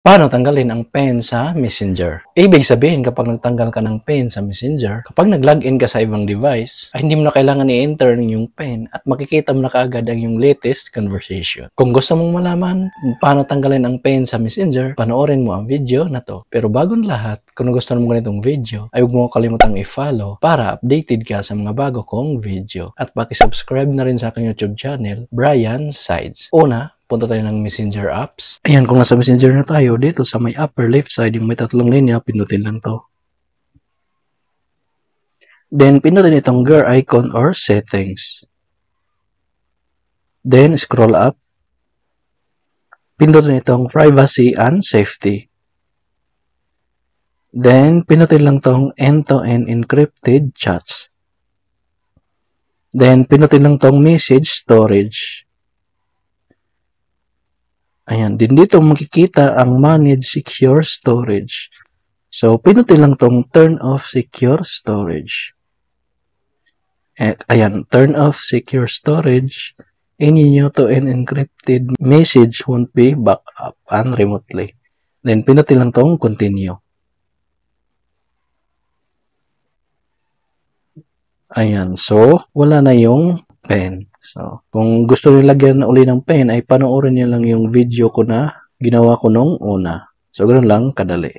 Paano tanggalin ang PIN sa Messenger? Ibig sabihin kapag nagtanggal ka ng PIN sa Messenger, kapag nag-login ka sa ibang device, ay hindi mo na kailangan i-enter yung PIN at makikita mo na kaagad ang yung latest conversation. Kung gusto mong malaman paano tanggalin ang PIN sa Messenger, panoorin mo ang video na to. Pero bago ang lahat, kung gusto mo ganitong video, ay huwag mo kalimutang i-follow para updated ka sa mga bago kong video. At paki-subscribe na rin sa aking YouTube channel, Brian Sides. Una, punta tayo ng Messenger apps. Ayan, kung nasa Messenger na tayo, dito sa may upper left side, yung may tatlong linya, pindutin lang to. Then, pindutin itong gear icon or settings. Then, scroll up. Pindutin itong privacy and safety. Then, pindutin lang tong end-to-end encrypted chats. Then, pindutin lang tong message storage. Ayan, din dito makikita ang manage secure storage. So, pinutin lang tong turn off secure storage. Ayan, turn off secure storage. Any new to an encrypted message won't be backed up remotely. Then, pinutin lang tong continue. Ayan, so, wala na yung pen. So, kung gusto nyo lagyan uli ng pen, ay panoorin nyo lang yung video ko na ginawa ko nung una. So, ganoon lang kadali.